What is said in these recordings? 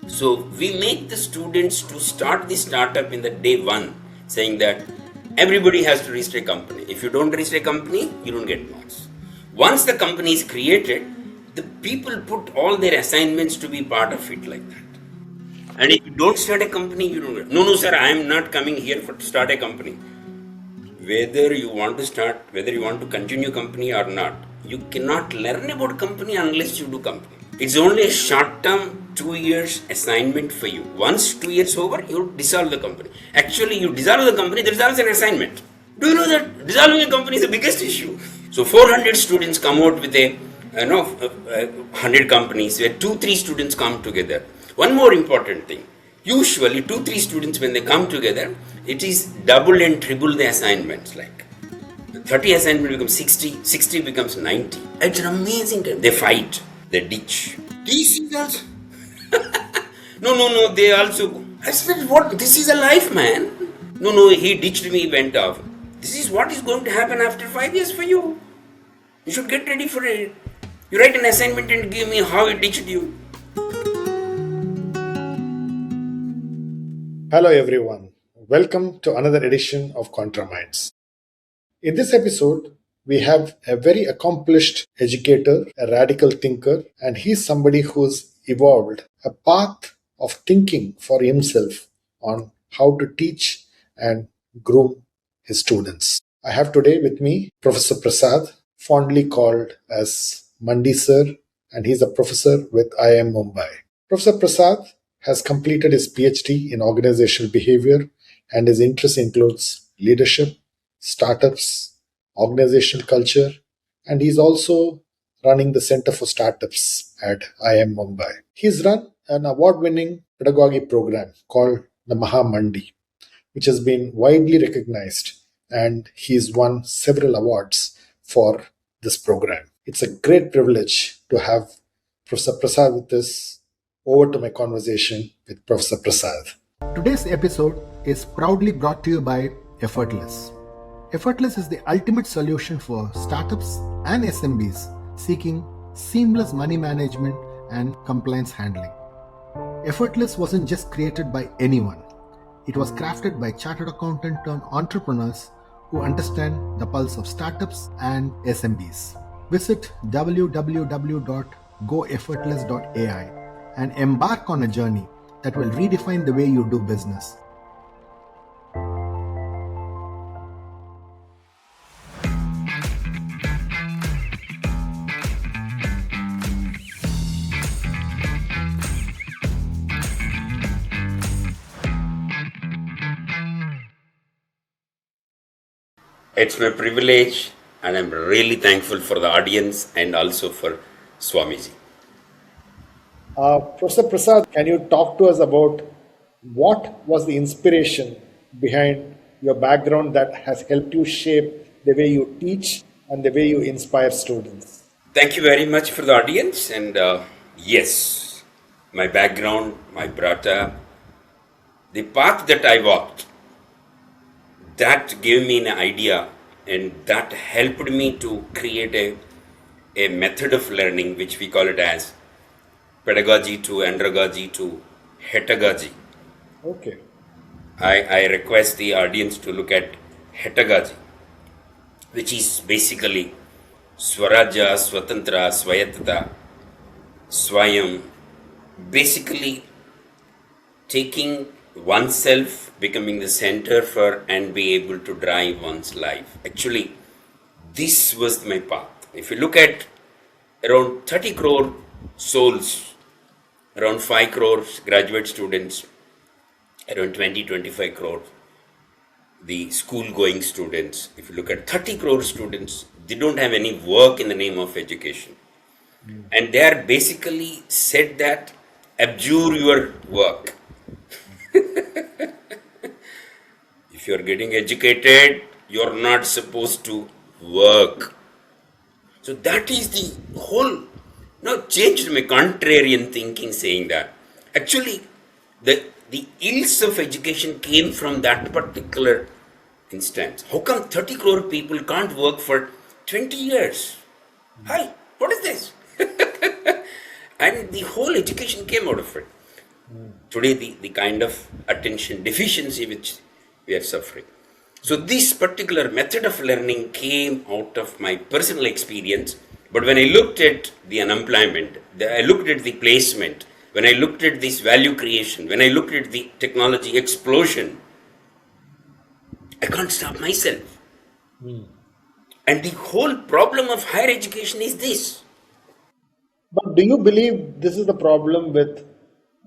So we make the students to start the startup in the day one, saying that everybody has to register a company. If you don't register a company, you don't get marks. Once the company is created, the people put all their assignments to be part of it like that. And if you don't start a company, you don't. No, sir, I am not coming here to start a company. Whether you want to start, whether you want to continue company or not, you cannot learn about company unless you do company. It's only a short-term 2 years assignment for you. Once 2 years over, you dissolve the company. Actually, you dissolve the company, there is also an assignment. Do you know that dissolving a company is the biggest issue? So 400 students come out with 100 companies where 2-3 students come together. One more important thing. Usually 2-3 students, when they come together, it is double and triple the assignments. Like 30 assignment becomes 60, 60 becomes 90. It's an amazing time. They fight, they ditch. This is also no, they also go. I said, what? This is a life, man. No, he ditched me, went off. This is what is going to happen after 5 years for you. You should get ready for it. You write an assignment and give me how it ditched you. Hello everyone, welcome to another edition of ContraMinds. In this episode, we have a very accomplished educator, a radical thinker, and he's somebody who's evolved a path of thinking for himself on how to teach and groom his students. I have today with me Professor Prasad, fondly called as Mandi Sir, and he's a professor with IIM Mumbai. Professor Prasad has completed his PhD in organizational behavior, and his interest includes leadership, startups, organizational culture, and he's also running the Center for Startups at IIM Mumbai. He's run an award-winning pedagogy program called the Mandi, which has been widely recognized, and he's won several awards for this program. It's a great privilege to have Professor Prasad with us. Over to my conversation with Professor Prasad. Today's episode is proudly brought to you by Effortless. Effortless is the ultimate solution for startups and SMBs seeking seamless money management and compliance handling. Effortless wasn't just created by anyone. It was crafted by chartered accountant turned entrepreneurs who understand the pulse of startups and SMBs. Visit www.goeffortless.ai and embark on a journey that will redefine the way you do business. It's my privilege, and I'm really thankful for the audience and also for Swamiji. Professor Prasad, can you talk to us about what was the inspiration behind your background that has helped you shape the way you teach and the way you inspire students? Thank you very much for the audience. And yes, my background, my brought up, the path that I walked, that gave me an idea, and that helped me to create a method of learning, which we call it as Pedagogy to Andragogy to Pedagogy. Okay. I request the audience to look at Pedagogy, which is basically Swaraja, Swatantra, Swayatata, Swayam, basically taking oneself, becoming the center for and be able to drive one's life. Actually, this was my path. If you look at around 30 crore souls, around 5 crores graduate students, around 20-25 crore the school-going students. If you look at 30 crore students, they don't have any work in the name of education. And they are basically said that abjure your work. If you're getting educated, you're not supposed to work. So that is the whole, changed my contrarian thinking, saying that actually the ills of education came from that particular instance. How come 30 crore people can't work for 20 years? Hi, what is this? And the whole education came out of it. Today, the kind of attention deficiency which we are suffering. So this particular method of learning came out of my personal experience. But when I looked at the unemployment, I looked at the placement, when I looked at this value creation, when I looked at the technology explosion, I can't stop myself. And the whole problem of higher education is this. But do you believe this is the problem with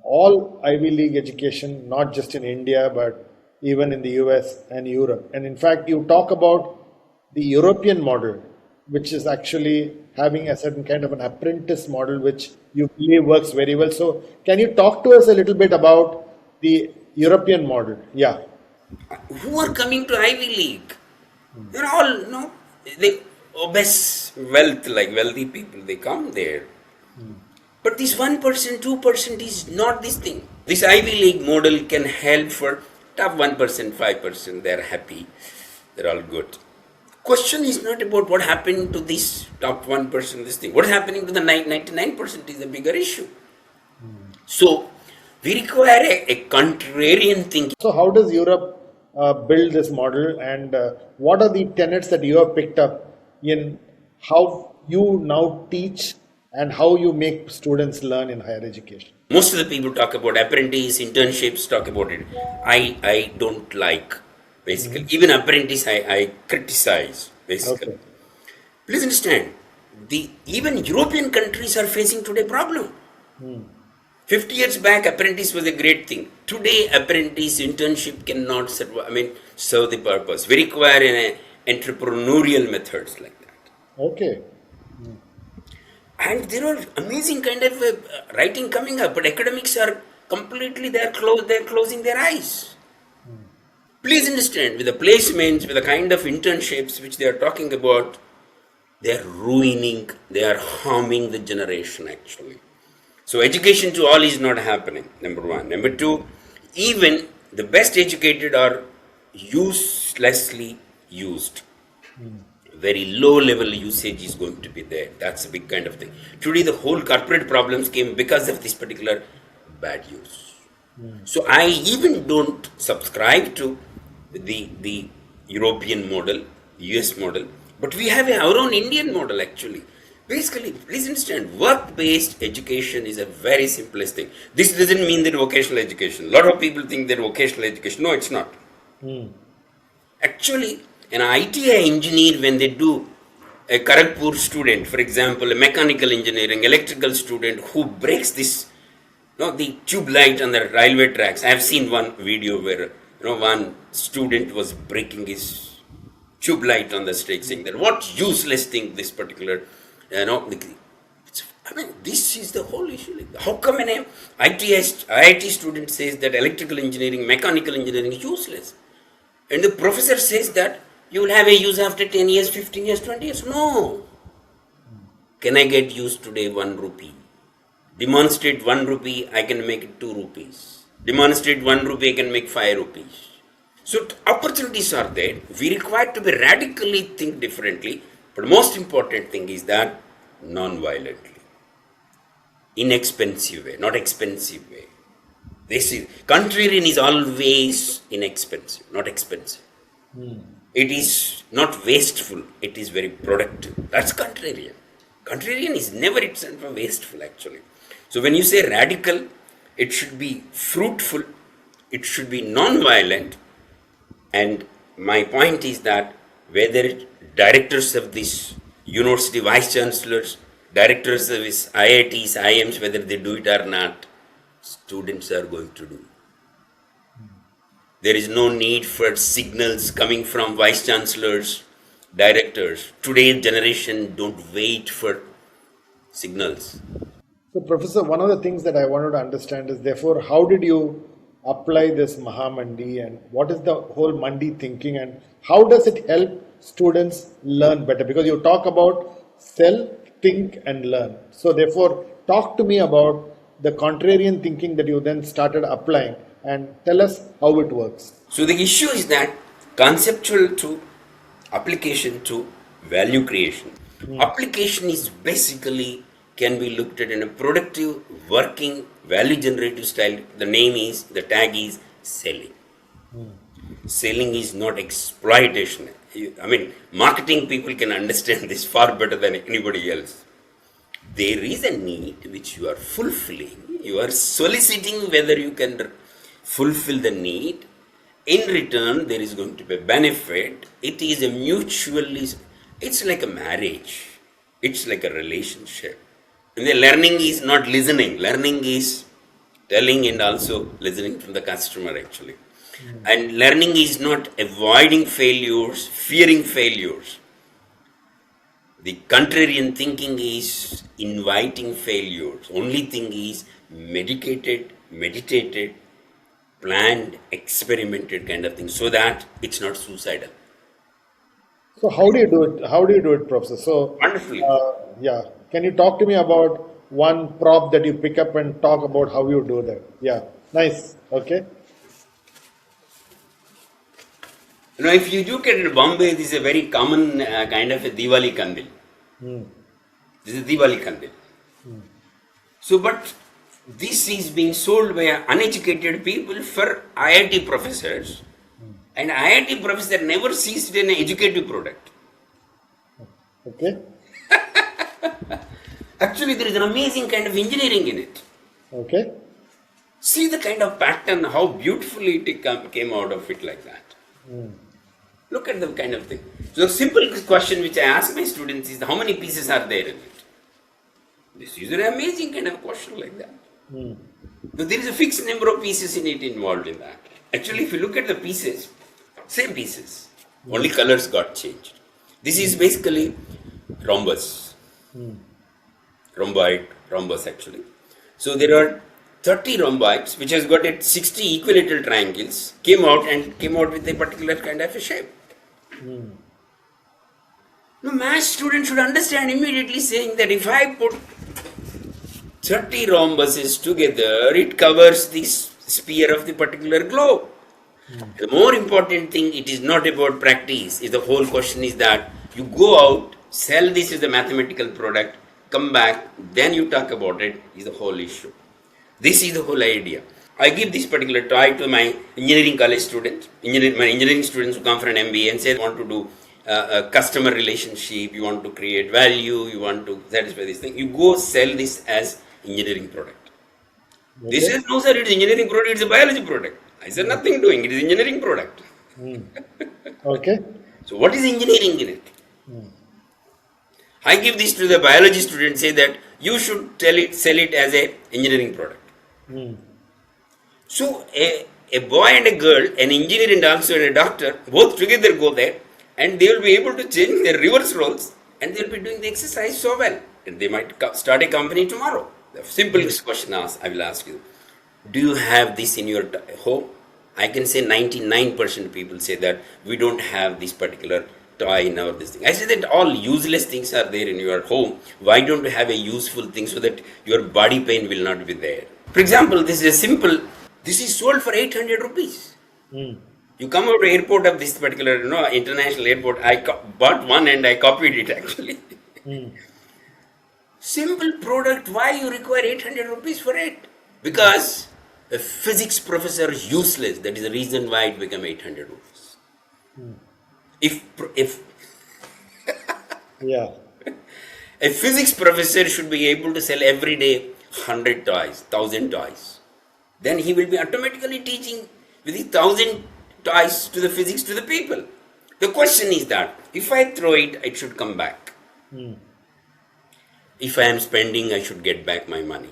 all Ivy League education, not just in India, but even in the US and Europe? And in fact, you talk about the European model, which is actually having a certain kind of an apprentice model, which you believe works very well. So, can you talk to us a little bit about the European model? Yeah. Who are coming to Ivy League? They're all, they obsess wealth, like wealthy people, they come there. But this 1%, 2% is not this thing. This Ivy League model can help for top 1%, 5%, they're happy, they're all good. Question is not about what happened to this top 1%, this thing. What's happening to the 99% is a bigger issue. So, we require a contrarian thinking. So, how does Europe build this model, and what are the tenets that you have picked up in how you now teach and how you make students learn in higher education? Most of the people talk about apprentice, internships, talk about it. I don't like, basically. Even apprentice, I criticize, basically. Okay. Please understand, even European countries are facing today problem. 50 years back, apprentice was a great thing. Today, apprentice internship cannot serve the purpose. We require an entrepreneurial methods like that. Okay. And there are amazing kind of writing coming up, but academics are completely, they're closing their eyes. Please understand, with the placements, with the kind of internships which they are talking about, they are harming the generation actually. So education to all is not happening, number one. Number two, even the best educated are uselessly used. Very low level usage is going to be there. That's a big kind of thing. Today the whole corporate problems came because of this particular bad use. So I even don't subscribe to the European model, US model, but we have our own Indian model actually. Basically, please understand, work-based education is a very simplest thing. This doesn't mean that vocational education. A lot of people think that vocational education. No, it's not. Actually, an ITI engineer, when they do a Kharagpur student, for example, a mechanical engineering, electrical student who breaks this, the tube light on the railway tracks. I have seen one video where, one student was breaking his tube light on the stake, saying that what useless thing this particular, this is the whole issue. How come an IIT student says that electrical engineering, mechanical engineering is useless? And the professor says that you will have a use after 10 years, 15 years, 20 years. No. Can I get used today 1 rupee? Demonstrate 1 rupee, I can make it 2 rupees. Demonstrate 1 rupee, I can make 5 rupees. So opportunities are there. We require to be radically think differently. But most important thing is that non-violently. Inexpensive way, not expensive way. This is, contrarian is always inexpensive, not expensive. It is not wasteful, it is very productive. That's contrarian. Contrarian is never itself wasteful actually. So when you say radical, it should be fruitful, it should be non-violent. And my point is that whether directors of this university, vice chancellors, directors of this IITs, IIMs, whether they do it or not, students are going to do. There is no need for signals coming from vice chancellors, directors. Today's generation don't wait for signals. So, Professor, one of the things that I wanted to understand is, therefore, how did you apply this Mahamandi, and what is the whole Mandi thinking, and how does it help students learn better? Because you talk about self, think, and learn. So, therefore, talk to me about the contrarian thinking that you then started applying, and tell us how it works. So the issue is that conceptual to application to value creation. Application is basically can be looked at in a productive, working, value generative style. The tag is selling. Selling is not exploitation. Marketing people can understand this far better than anybody else. There is a need which you are fulfilling. You are soliciting whether you can fulfill the need. In return, there is going to be a benefit. It is a mutually, it's like a marriage. It's like a relationship. And the learning is not listening. Learning is telling and also listening from the customer actually. And learning is not avoiding failures, fearing failures. The contrarian thinking is inviting failures. Only thing is meditated, planned, experimented kind of thing, so that it's not suicidal. So how do you do it? How do you do it, Professor? So Wonderfully. yeah, can you talk to me about one prop that you pick up and talk about how you do that? Yeah, nice. Okay. If you look at Bombay, this is a very common kind of a Diwali Kandil. This is Diwali Kandil. So, but this is being sold by uneducated people for IIT professors. And IIT professor never sees it in an educative product. Okay. Actually, there is an amazing kind of engineering in it. Okay. See the kind of pattern, how beautifully it came out of it like that. Look at the kind of thing. So the simple question which I ask my students is, how many pieces are there in it? This is an amazing kind of question like that. But there is a fixed number of pieces in it involved in that. Actually, if you look at the pieces, same pieces, only colors got changed. This is basically rhombus. Rhombus actually. So there are 30 rhomboids which has got 60 equilateral triangles, came out with a particular kind of a shape. Now, math students should understand immediately, saying that if I put 30 rhombuses together, it covers this sphere of the particular globe. The more important thing, it is not about practice. The whole question is that you go out, sell this as a mathematical product, come back, then you talk about it, is the whole issue. This is the whole idea. I give this particular toy to my engineering college students, my engineering students who come for an MBA and say they want to do a customer relationship, you want to create value, you want to satisfy this thing. You go sell this as engineering product. Okay. This is no sir, it is engineering product, it's a biology product. I said nothing doing, it is engineering product. Okay. So what is engineering in it? I give this to the biology student, say that you should sell it as a engineering product. So a boy and a girl, an engineer and also a doctor, both together go there and they will be able to change their reverse roles and they will be doing the exercise so well. And they might start a company tomorrow. The simplest question I will ask you, do you have this in your home? I can say 99% of people say that we don't have this particular toy in our this thing. I say that all useless things are there in your home. Why don't you have a useful thing so that your body pain will not be there? For example, this is a simple, this is sold for 800 rupees. You come out to airport of this particular international airport. I bought one and I copied it actually. Simple product, why you require 800 rupees for it? Because a physics professor is useless. That is the reason why it became 800 rupees. If Yeah. a physics professor should be able to sell every day 100 toys, 1000 toys, then he will be automatically teaching with the 1000 toys to the physics to the people. The question is that if I throw it, it should come back. If I am spending, I should get back my money.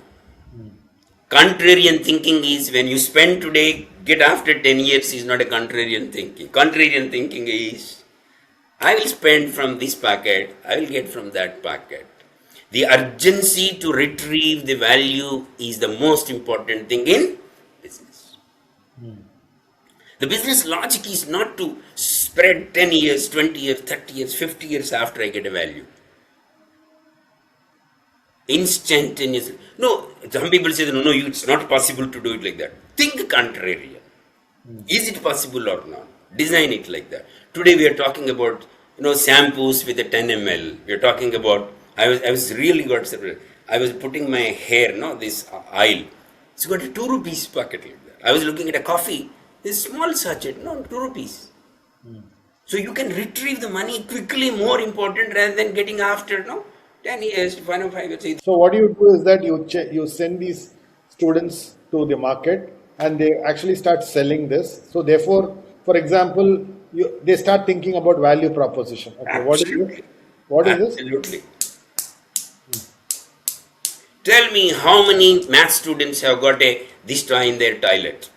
Contrarian thinking is when you spend today, get after 10 years is not a contrarian thinking. Contrarian thinking is, I will spend from this packet, I will get from that packet. The urgency to retrieve the value is the most important thing in business. The business logic is not to spread 10 years, 20 years, 30 years, 50 years after I get a value. Instantaneously. No, some people say, no, it's not possible to do it like that. Think contrarian. Is it possible or not? Design it like that. Today we are talking about, shampoos with a 10 ml. We are talking about, I was really got surprised. I was putting my hair, no, this aisle. It's got a 2 rupees packet like that. I was looking at a coffee, this small sachet, no, 2 rupees. So you can retrieve the money quickly, more important rather than getting after, no, 10 years, 1 or 5 years. So what you do is that you send these students to the market and they actually start selling this. So therefore, for example, they start thinking about value proposition. Okay, what is Absolutely. this? What is this? Absolutely. Tell me how many math students have got this toy in their toilet?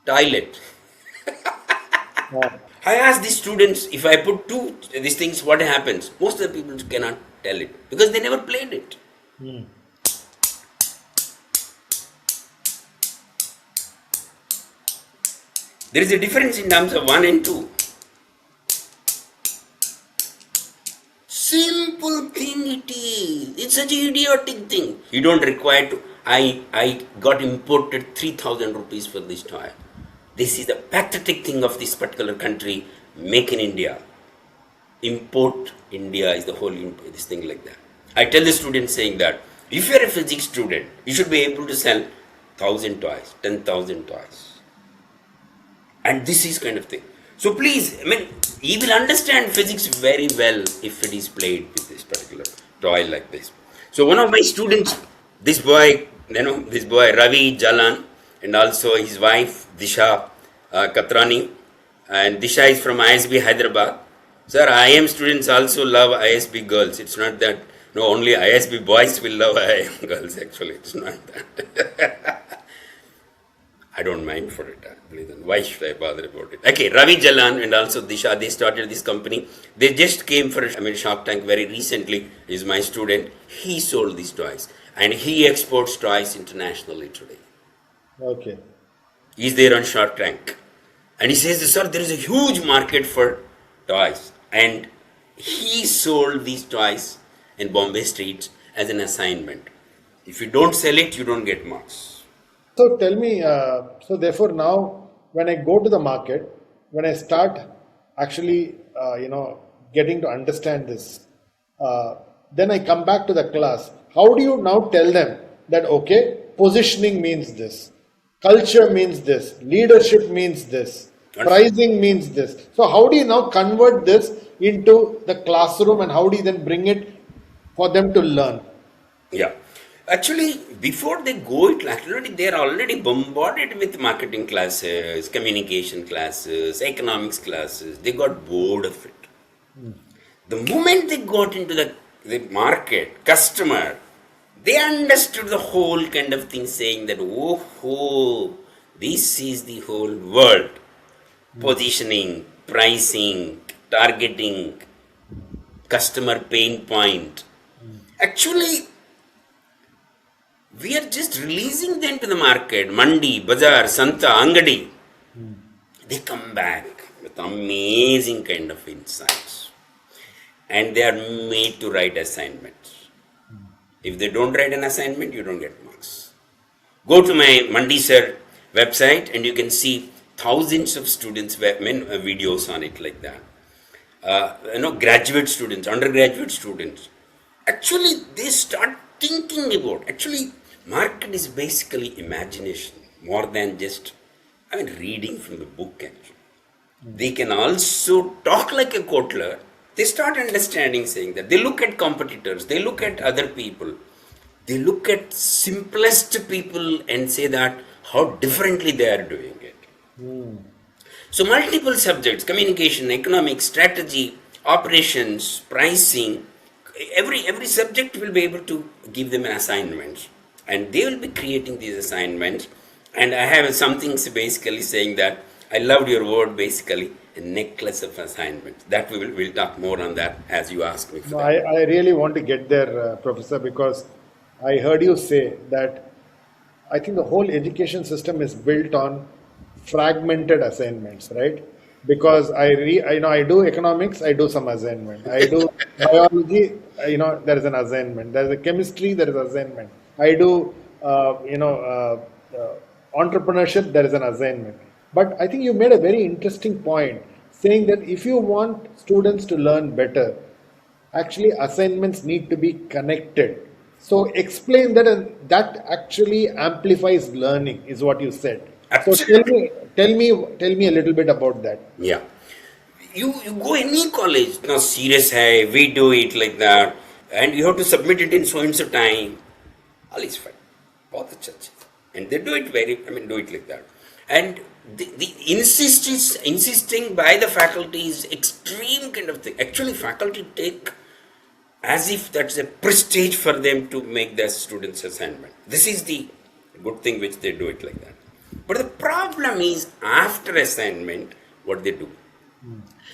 Toilet. I ask these students, if I put these things, what happens? Most of the people cannot tell it because they never played it. There is a difference in terms of 1 and 2. Simple thing it is. It's such an idiotic thing. You don't require to. I got imported 3,000 rupees for this toy. This is the pathetic thing of this particular country. Make in India. Import India is the whole this thing like that. I tell the students saying that if you are a physics student, you should be able to sell 1,000 toys, 10,000 toys. And this is kind of thing. So please, I mean, he will understand physics very well if it is played with this particular toy like this. So one of my students, this boy Ravi Jalan, and also his wife Disha Katrani, and Disha is from ISB Hyderabad. Sir, IIM students also love ISB girls. It's not that only ISB boys will love IIM girls. Actually, it's not that. I don't mind for it. Why should I bother about it? Okay, Ravi Jalan and also Disha, they started this company. They just came for Shark Tank very recently. Is my student. He sold these toys and he exports toys internationally today. Okay. He's there on Shark Tank. And he says, sir, there is a huge market for toys. And he sold these toys in Bombay streets as an assignment. If you don't sell it, you don't get marks. So tell me, so therefore now when I go to the market, when I start actually, getting to understand this, then I come back to the class. How do you now tell them that, okay, positioning means this, culture means this, leadership means this, pricing means this. So how do you now convert this into the classroom and how do you then bring it for them to learn? Yeah. Actually, before they go they are already bombarded with marketing classes, communication classes, economics classes. They got bored of it. The moment they got into the market, customer, they understood the whole kind of thing, saying that, oh, this is the whole world. Positioning, pricing, targeting, customer pain point. Actually, we are just releasing them to the market. Mandi, Bazaar, Santa, Angadi. They come back with amazing kind of insights. And they are made to write assignments. If they don't write an assignment, you don't get marks. Go to my Mandi Sir website and you can see thousands of students, videos on it like that. Graduate students, undergraduate students. Actually, they start thinking about, market is basically imagination more than just reading from the book. Actually, they can also talk like a Kotler. They start understanding, saying that they look at competitors, they look at other people, they look at simplest people and say that how differently they are doing it. So multiple subjects, communication, economics, strategy, operations, pricing, every subject will be able to give them an assignment. And they will be creating these assignments. And I have something basically saying that I loved your word, basically, a necklace of assignments. That we'll talk more on that as you ask me for that. I really want to get there, Professor, because I heard you say that I think the whole education system is built on fragmented assignments, right? Because I do economics, I do some assignment. I do biology, there is an assignment. There is a chemistry, there is an assignment. I do, entrepreneurship, there is an assignment. But I think you made a very interesting point, saying that if you want students to learn better, actually assignments need to be connected. So explain that, and that actually amplifies learning, is what you said. So Absolutely. tell me a little bit about that. Yeah. You go any college, no serious hai, we do it like that, and you have to submit it in so and so time. All is fine. Both the church. And they do it do it like that. And the insisting by the faculty is extreme kind of thing. Actually, faculty take as if that's a prestige for them to make their students assignment. This is the good thing which they do it like that. But the problem is after assignment, what they do.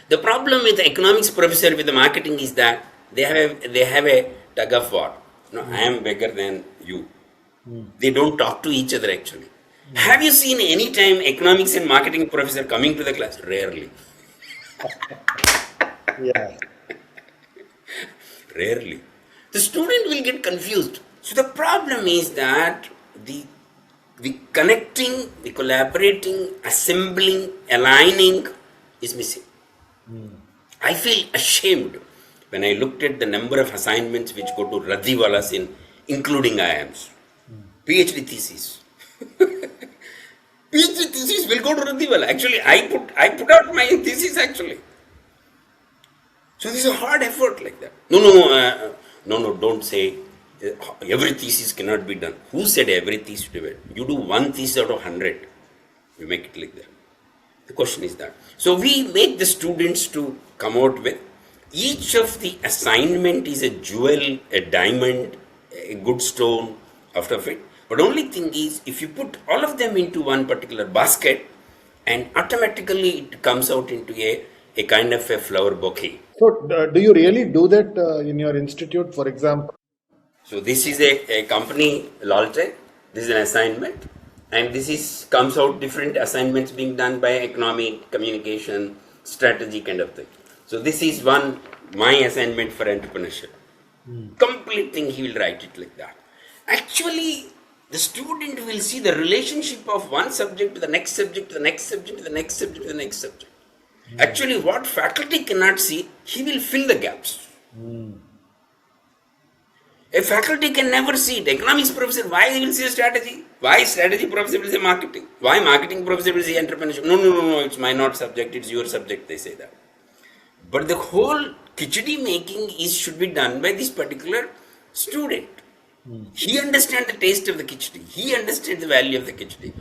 The problem with the economics professor with the marketing is that they have a tug of war. No, I am bigger than you. They don't talk to each other actually. Have you seen any time economics and marketing professor coming to the class? Rarely. Yeah. Rarely. The student will get confused. So the problem is that the connecting, the collaborating, assembling, aligning is missing. I feel ashamed when I looked at the number of assignments which go to Radhiwalas including IIMs. PhD thesis. PhD thesis will go to Radhiwala. Actually, I put out my thesis actually. So this is a hard effort like that. No, don't say every thesis cannot be done. Who said every thesis to be done? You do one thesis out of 100. You make it like that. The question is that. So we make the students to come out with each of the assignment is a jewel, a diamond, a good stone out of it. But only thing is, if you put all of them into one particular basket, and automatically it comes out into a kind of a flower bouquet. So do you really do that in your institute, for example? So this is a company, Laltech. This is an assignment. And this is comes out different assignments being done by economy, communication, strategy kind of thing. So this is my assignment for entrepreneurship. Complete thing he will write it like that. Actually, the student will see the relationship of one subject to the next subject, to the next subject, to the next subject, to the next subject. Actually, what faculty cannot see, he will fill the gaps. A faculty can never see it. Economics professor, why he will see a strategy? Why strategy professor will say marketing? Why marketing professor will say entrepreneurship? No, it's my not subject, it's your subject, they say that. But the whole khichdi making should be done by this particular student. He understands the taste of the khichdi. He understands the value of the khichdi.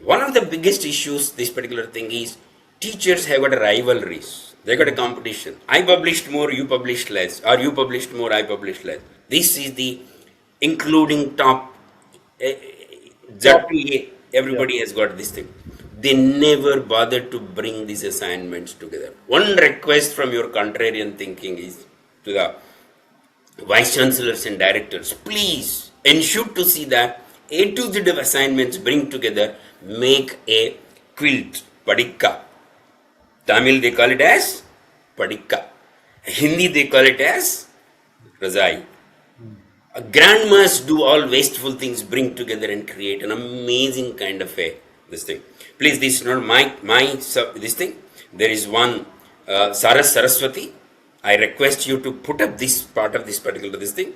One of the biggest issues, this particular thing is, teachers have got rivalries. They got a competition. I published more, you published less. Or you published more, I published less. This is the including top ZPA. Everybody has got this thing. They never bother to bring these assignments together. One request from your contrarian thinking is to the vice chancellors and directors, please ensure to see that A to Z of assignments bring together, make a quilt, padikka. Tamil they call it as padikka. Hindi they call it as razai. Grandmas do all wasteful things, bring together and create an amazing kind of this thing. Please, this is not this thing. There is one Saraswati. I request you to put up this part of this particular this thing.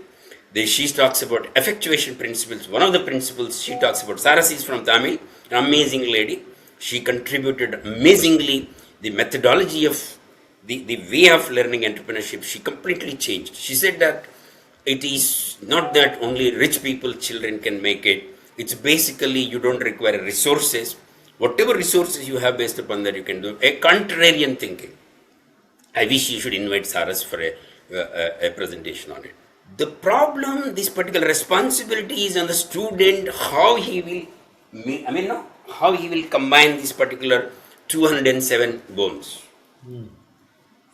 She talks about effectuation principles. One of the principles she talks about. Sarasi is from Tamil, an amazing lady. She contributed amazingly. The methodology of the way of learning entrepreneurship, she completely changed. She said that it is not that only rich people, children can make it. It's basically you don't require resources. Whatever resources you have based upon that you can do. A contrarian thinking. I wish you should invite Saras for a presentation on it. The problem, this particular responsibility is on the student, how he will combine this particular 207 bones.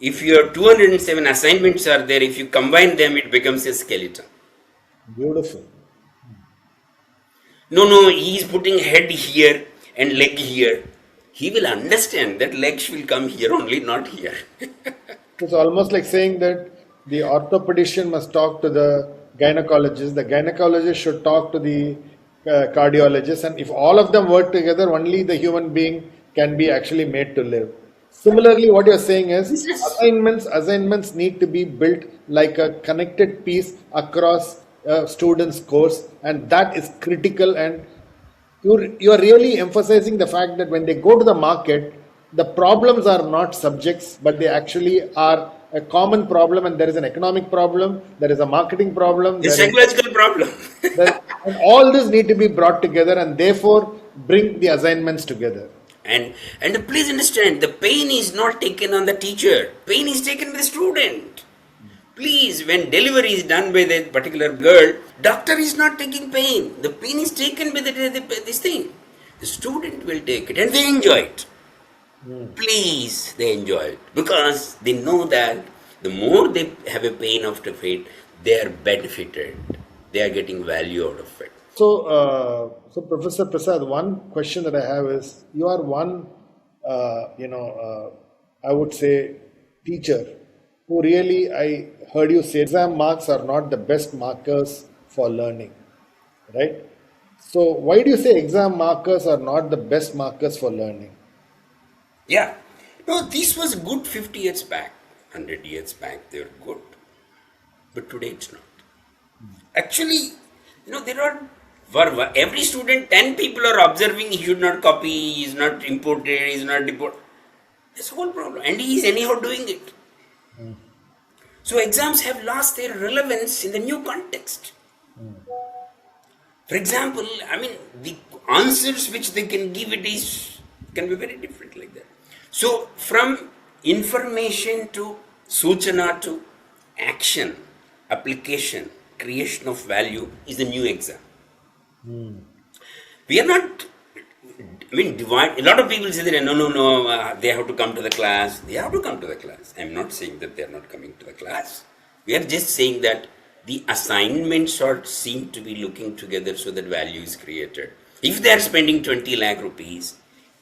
If your 207 assignments are there, if you combine them, it becomes a skeleton. Beautiful. No, he is putting head here and leg here. He will understand that legs will come here only, not here. It's almost like saying that the orthopedician must talk to the gynecologist should talk to the cardiologist, and if all of them work together, only the human being can be actually made to live. Similarly, what you're saying is assignments need to be built like a connected piece across student scores, and that is critical. And you are really emphasizing the fact that when they go to the market, the problems are not subjects, but they actually are a common problem, and there is an economic problem, there is a marketing problem, The psychological problem. and all this need to be brought together, and therefore bring the assignments together. And please understand, the pain is not taken on the teacher. Pain is taken by the student. Please, when delivery is done by that particular girl, doctor is not taking pain. The pain is taken by this thing. The student will take it and they enjoy it. Please, they enjoy it. Because they know that the more they have a pain after it, they are benefited. They are getting value out of it. So Professor Prasad, one question that I have is, you are one, I would say, teacher who really, I heard you say, exam marks are not the best markers for learning, right? So why do you say exam markers are not the best markers for learning? Yeah. No, this was good 50 years back, 100 years back, they were good. But today it's not. Actually, there are, for every student, 10 people are observing he should not copy, he is not imported, he is not deported. That's the whole problem. And he is anyhow doing it. So exams have lost their relevance in the new context. For example, the answers which they can give can be very different like that. So from information to suchana to action, application, creation of value is the new exam. We are not, divide. A lot of people say that no, they have to come to the class. They have to come to the class. I am not saying that they are not coming to the class. We are just saying that the assignments seem to be looking together so that value is created. If they are spending 20 lakh rupees,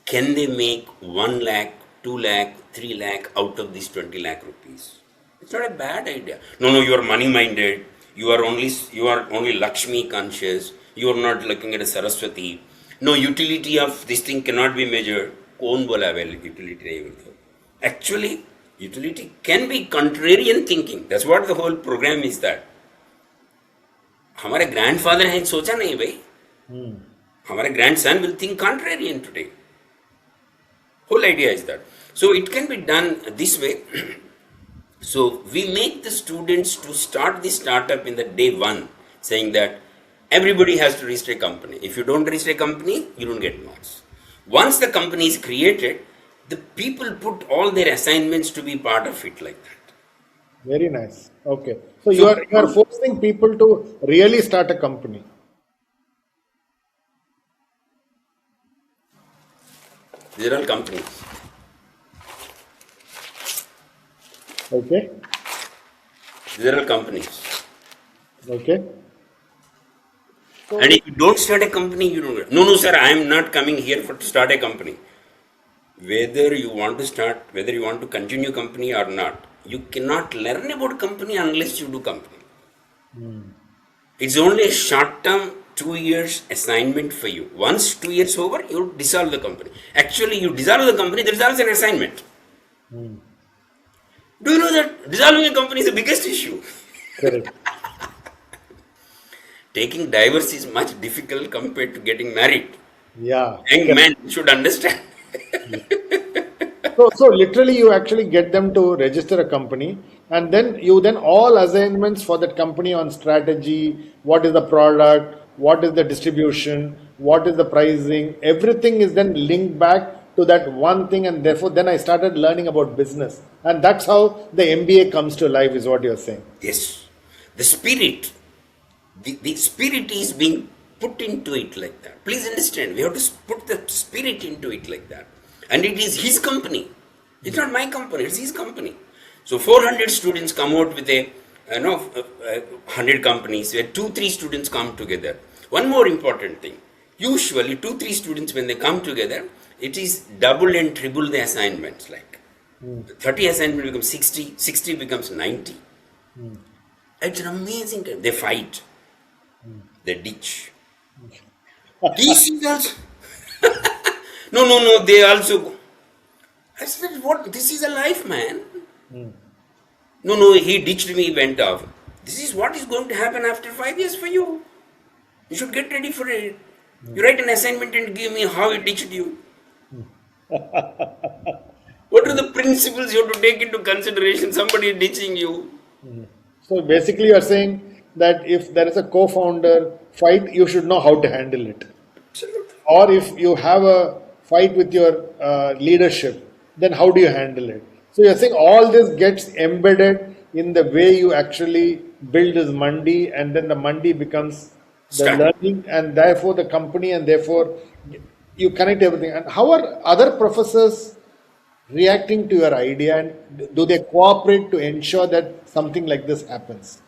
can they make 1 lakh, 2 lakh, 3 lakh out of these 20 lakh rupees? It's not a bad idea. No, you are money minded. You are only Lakshmi conscious. You are not looking at a Saraswati. No, utility of this thing cannot be measured. Kaun bola well utility? Actually, utility can be contrarian thinking. That's what the whole program is that. हमारे grandfather हैं सोचा नहीं भाई. हमारे grandson will think contrarian today. Whole idea is that. So it can be done this way. So we make the students to start the startup in the day one, saying that everybody has to register a company. If you don't register a company, you don't get marks. Once the company is created, the people put all their assignments to be part of it like that. Very nice. Okay. So you are forcing people to really start a company. These are all companies. Okay. These are all companies. Okay. So, and if you don't start a company, you don't get. No, sir, I am not coming here to start a company. Whether you want to start, whether you want to continue company or not, you cannot learn about company unless you do company. It's only a short-term 2 years assignment for you. Once 2 years over, you dissolve the company. Actually, you dissolve the company, there is also an assignment. Do you know that dissolving a company is the biggest issue? correct. Taking divorce is much difficult compared to getting married. Yeah. Young men should understand. So literally you actually get them to register a company, and then all assignments for that company on strategy, what is the product, what is the distribution, what is the pricing, everything is then linked back to that one thing, and therefore then I started learning about business. And that's how the MBA comes to life, is what you're saying. Yes. The spirit, the spirit is being put into it like that. Please understand, we have to put the spirit into it like that. And it is his company. It's not my company, it's his company. So 400 students come out with 100 companies where 2-3 students come together. One more important thing. Usually 2-3 students, when they come together, it is double and triple the assignments. Like 30 assignment becomes 60, 60 becomes 90. It's an amazing time. They fight. They ditch. This is also... No, they also go. I said, what? This is a life, man. No, he ditched me, went off. This is what is going to happen after 5 years for you. You should get ready for it. You write an assignment and give me how it teaches you. What are the principles you have to take into consideration? Somebody is teaching you. So basically, you are saying that if there is a co-founder fight, you should know how to handle it. Absolutely. Or if you have a fight with your leadership, then how do you handle it? So you're saying all this gets embedded in the way you actually build this Mandi, and then the Mandi becomes the learning, and therefore the company, and therefore you connect everything. And how are other professors reacting to your idea, and do they cooperate to ensure that something like this happens?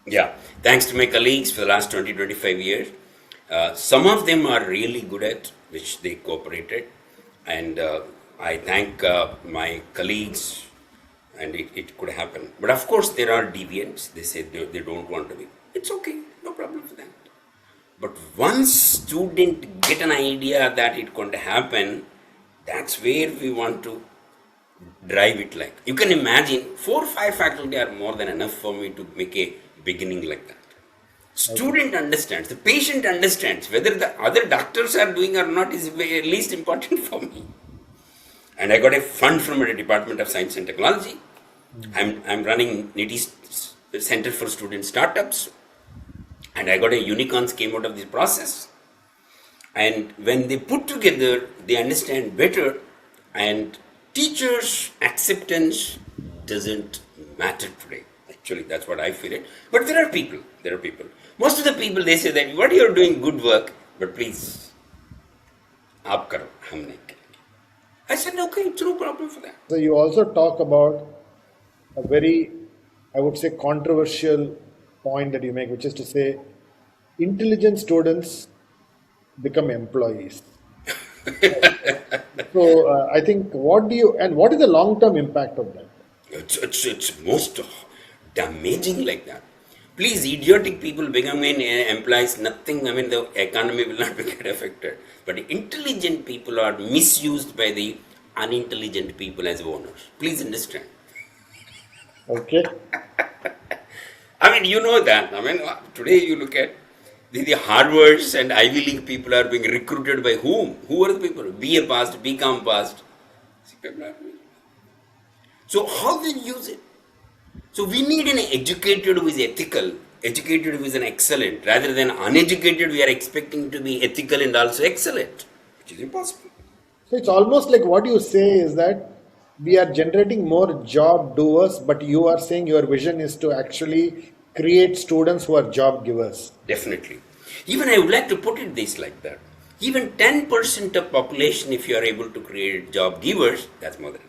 Yeah, thanks to my colleagues for the last 20-25 years. Some of them are really good at which they cooperated, and I thank my colleagues, and it could happen. But of course, there are deviants. They say they don't want to be. It's okay, no problem for that. But once student get an idea that it going to happen, that's where we want to drive it. Like you can imagine, 4 or 5 faculty are more than enough for me to make a beginning like that. Student understands, the patient understands. Whether the other doctors are doing or not is least important for me. And I got a fund from the Department of Science and Technology. I'm running NITI Center for Student Startups. And I got a unicorns came out of this process. And when they put together, they understand better. And teachers' acceptance doesn't matter today. Actually, that's what I feel it. But there are people. Most of the people, they say that, what you're doing good work, but please, aap karo, hum nahi karenge. I said, okay, it's no problem for that. So you also talk about a very, I would say, controversial point that you make, which is to say, intelligent students become employees. So I think, what is the long-term impact of that? It's most damaging like that. Please, idiotic people becoming employees, nothing, the economy will not get affected. But intelligent people are misused by the unintelligent people as owners. Please understand. Okay. You know that. Today you look at the Harvards and Ivy League people are being recruited by whom? Who are the people? BA passed, BCom passed. So how they use it? So we need an educated who is ethical, educated who is an excellent, rather than uneducated we are expecting to be ethical and also excellent, which is impossible. So it's almost like what you say is that we are generating more job doers, but you are saying your vision is to actually create students who are job givers. Definitely. Even I would like to put it this like that. Even 10% of population, if you are able to create job givers, that's more than enough.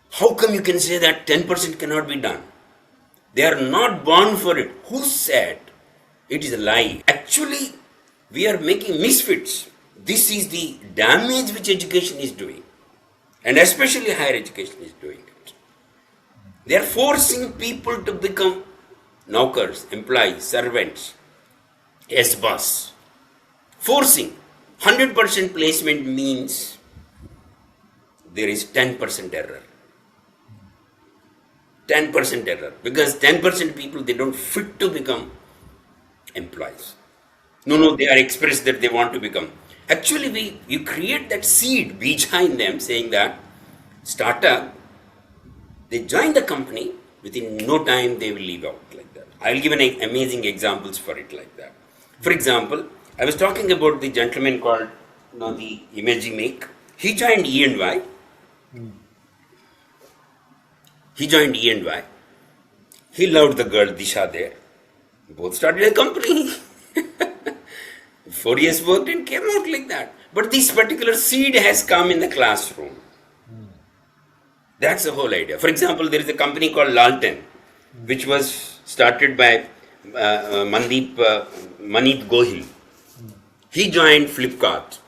How come you can say that 10% cannot be done? They are not born for it. Who said? It is a lie. Actually, we are making misfits. This is the damage which education is doing. And especially higher education is doing it. They are forcing people to become knockers, employees, servants, yes boss. Forcing. 100% placement means there is 10% error. 10% error. Because 10% people, they don't fit to become employees. No, they are expressed that they want to become. Actually, you create that seed, bija in them, saying that startup, they join the company, within no time they will leave out like that. I will give an amazing examples for it like that. For example, I was talking about the gentleman called the Image Make. He joined E&Y. He loved the girl Disha there. Both started a company. 4 years worked and came out like that. But this particular seed has come in the classroom. That's the whole idea. For example, there is a company called Lalten, which was started by Manit Gohil. He joined Flipkart.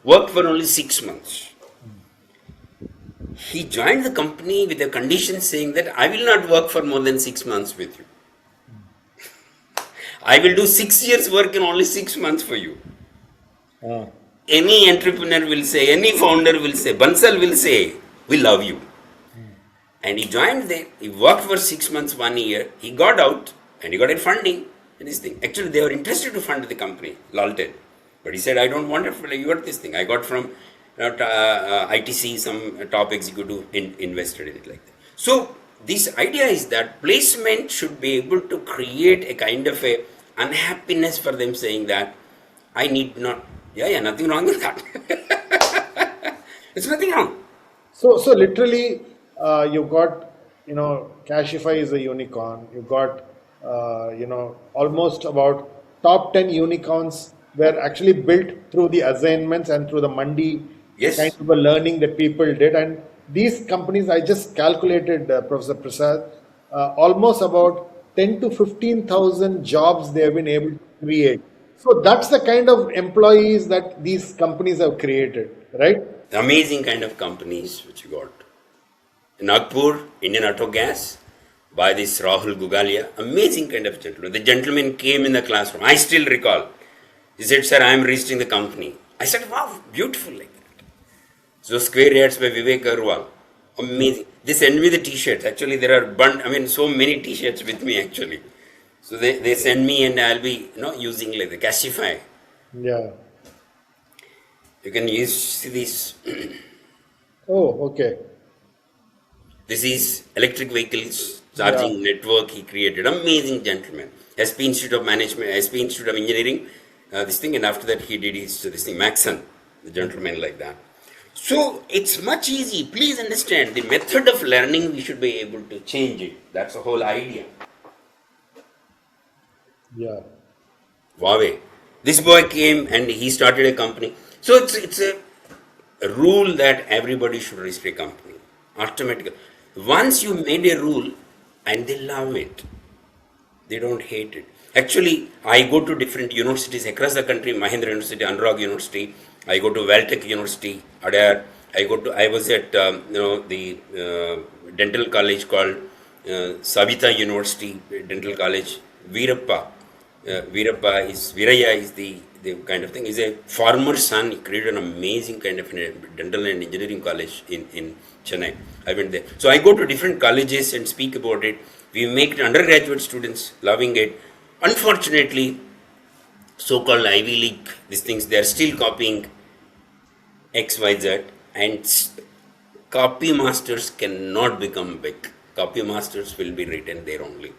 Worked for only 6 months. He joined the company with a condition saying that I will not work for more than 6 months with you. I will do 6 years work in only 6 months for you. Any entrepreneur will say, any founder will say, Bansal will say, we love you. And he joined there. He worked for 6 months, 1 year. He got out and he got a funding and this thing. Actually, they were interested to fund the company, Lalted. But he said, I don't want it. You got this thing. I got from ITC, some top executive invested in it like that. So, this idea is that placement should be able to create a kind of a unhappiness for them, saying that I need not, nothing wrong with that. There's nothing wrong. So literally, you've got, Cashify is a unicorn. You've got, almost about top 10 unicorns were actually built through the assignments and through the Mandi Yes. kind of a learning that people did. And these companies, I just calculated, Professor Prasad, almost about 10 to 15,000 jobs they have been able to create. So that's the kind of employees that these companies have created, right? The amazing kind of companies which you got. Nagpur, Indian Auto Gas, by this Rahul Gugalia, amazing kind of gentleman. The gentleman came in the classroom. I still recall. He said, sir, I am registering the company. I said, wow, beautiful like that. So square yards by Vivek Agarwal. Amazing. They send me the t-shirts. Actually, there are so many t-shirts with me actually. So they send me and I'll be using like the Cashify. Yeah. You can see this. Oh, okay. This is electric vehicles charging network he created. Amazing gentleman. SP Institute of Management, SP Institute of Engineering, this thing, and after that he did this thing, Maxon, the gentleman like that. So it's much easy. Please understand the method of learning, we should be able to change it. That's the whole idea. Yeah. Huawei. This boy came and he started a company. So it's a rule that everybody should register a company. Automatically. Once you made a rule and they love it, they don't hate it. Actually, I go to different universities across the country, Mahendra University, Anurag University, I go to Valtech University, Adyar, I was at the dental college called Savita University Dental College, Veerappa. Viraya is the kind of thing. He's a farmer's son. He created an amazing kind of dental and engineering college in Chennai. I went there. So I go to different colleges and speak about it. We make undergraduate students loving it. Unfortunately, so-called Ivy League, these things, they are still copying XYZ, and copy masters cannot become big. Copy masters will be written there only.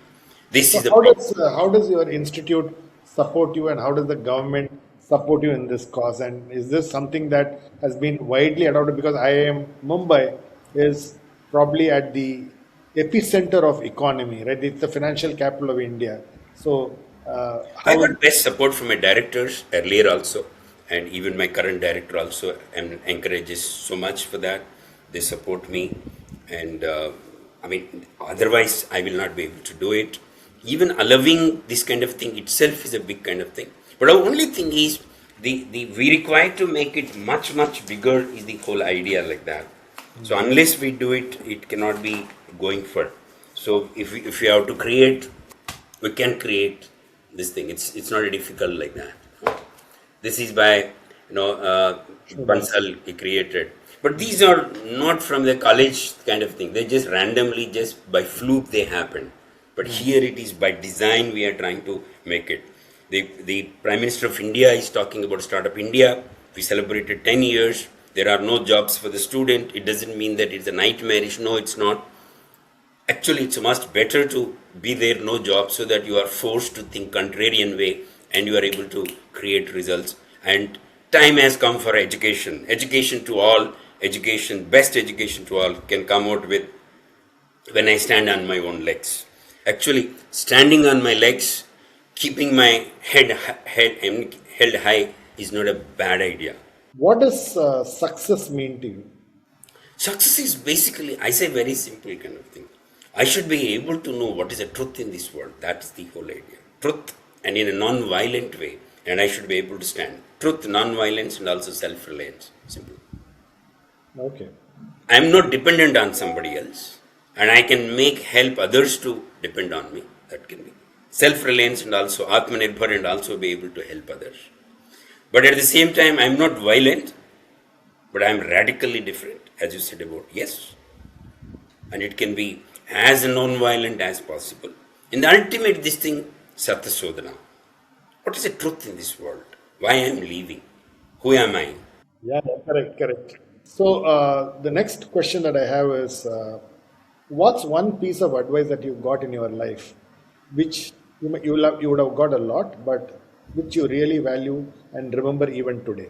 This is the problem. How does your institute support you, and how does the government support you in this cause? And is this something that has been widely adopted? Because Mumbai is probably at the epicenter of economy, right? It's the financial capital of India. So I got best support from my directors earlier also, and even my current director also encourages so much for that. They support me, and otherwise I will not be able to do it. Even allowing this kind of thing itself is a big kind of thing. But the only thing is, we require to make it much, much bigger is the whole idea like that. So unless we do it, it cannot be going for. So if we have to create, we can create this thing. It's not difficult like that. This is by Bansal he created. But these are not from the college kind of thing. They just randomly, just by fluke they happen. But here it is by design we are trying to make it. The Prime Minister of India is talking about Startup India. We celebrated 10 years. There are no jobs for the student. It doesn't mean that it's a nightmarish. No, it's not. Actually, it's much better to be there, no job, so that you are forced to think contrarian way and you are able to create results. And time has come for education. Education to all, best education to all can come out with when I stand on my own legs. Actually, standing on my legs, keeping my head held high is not a bad idea. what does success mean to you? Success is basically, I say, very simple kind of thing. I should be able to know what is the truth in this world. That's the whole idea. Truth, and in a non-violent way. And I should be able to stand. Truth, non-violence, and also self-reliance. Simple. Okay. I am not dependent on somebody else. And I can help others to depend on me. That can be self-reliance and also Atmanirbhar, and also be able to help others. But at the same time, I am not violent, but I am radically different, as you said about. Yes. and it can be as non-violent as possible. In the ultimate, this thing, Satyasodhana. What is the truth in this world? Why I am leaving? Who am I? Yeah, correct. So the next question that I have is, what's one piece of advice that you got in your life, which you would have got a lot, but which you really value and remember even today?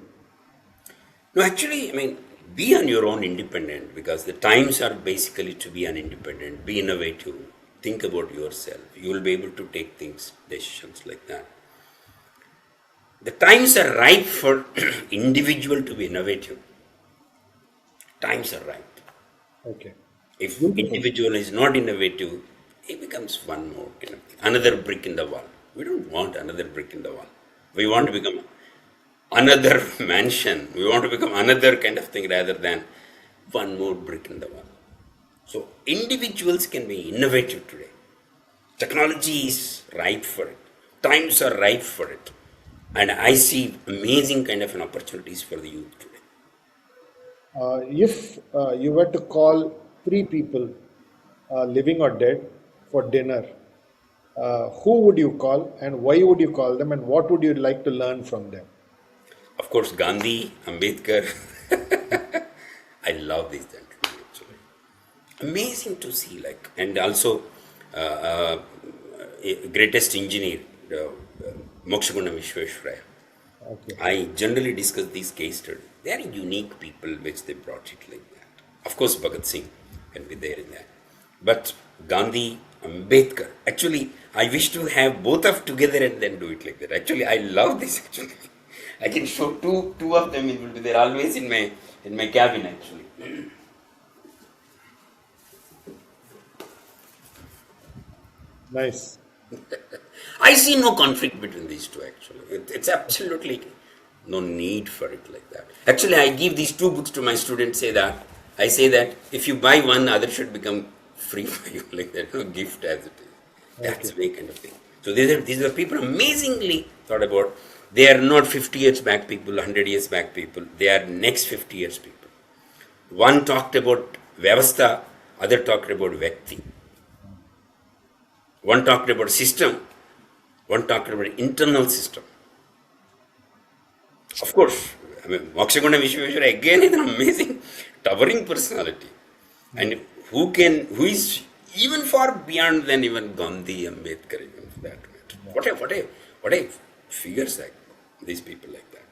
No, actually, I mean, be on your own independent, because the times are basically to be an independent, be innovative, think about yourself. You will be able to take things, decisions like that. The times are ripe for individual to be innovative. Times are ripe. Okay. If Beautiful. individual is not innovative, it becomes one more kind of thing, another brick in the wall. We don't want another brick in the wall. We want to become another mansion. We want to become another kind of thing rather than one more brick in the wall. So individuals can be innovative today. Technology is ripe for it. Times are ripe for it. And I see amazing kind of an opportunities for the youth today. If you were to call three people, living or dead, for dinner, who would you call and why would you call them and what would you like to learn from them? Of course, Gandhi, Ambedkar. I love these gentlemen actually. Amazing to see, like, and also greatest engineer, Mokshaguna Visvesvaraya. Okay. I generally discuss these case studies. They are unique people which they brought it like that. Of course, Bhagat Singh can be there in that. But Gandhi, Ambedkar, actually, I wish to have both of together and then do it like that. Actually, I love this actually. I can show two of them. It will be there always in my cabin actually. Nice. I see no conflict between these two actually. It's absolutely no need for it like that. Actually, I give these two books to my students. I say that if you buy one, other should become free for you like that. No gift as it is. That's the way kind of thing. So these are people amazingly thought about. They are not 50 years back people, 100 years back people. They are next 50 years people. One talked about Vyavastha, other talked about Vyakti. One talked about system, one talked about internal system. Of course, I mean, Mokshaguna Visvesvaraya again is an amazing, towering personality. And who is even far beyond than even Gandhi, Ambedkar, even for that matter. What a figures like these people like that.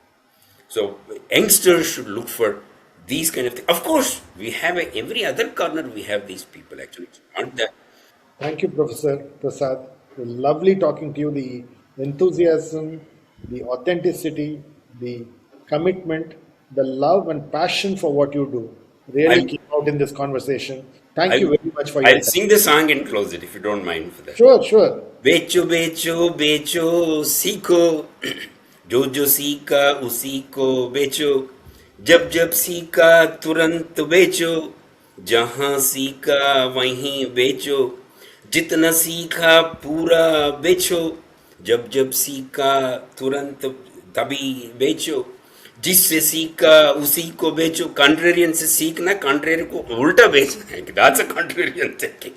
So youngsters should look for these kind of things. Of course, we have every other corner we have these people actually. It's not that. Thank you, Professor Prasad. It was lovely talking to you. The enthusiasm, the authenticity, the commitment, the love and passion for what you do really came out in this conversation. Thank you very much for your I'll time. sing the song and close it if you don't mind for that. Sure. बेचो बेचो बेचो सीखो जो सीखा उसी को बेचो जब जब सीखा तुरंत बेचो जहां सीखा वहीं बेचो जितना सीखा पूरा बेचो जब जब सीखा तुरंत तभी बेचो जिससे सीखा उसी को बेचो कॉन्ट्रेरियन से सीखना कॉन्ट्रेरी को उल्टा बेचना है that's a contrarian thinking.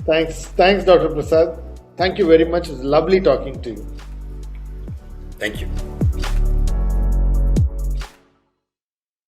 Thanks, Dr. Prasad. Thank you very much. It's lovely talking to you. Thank you.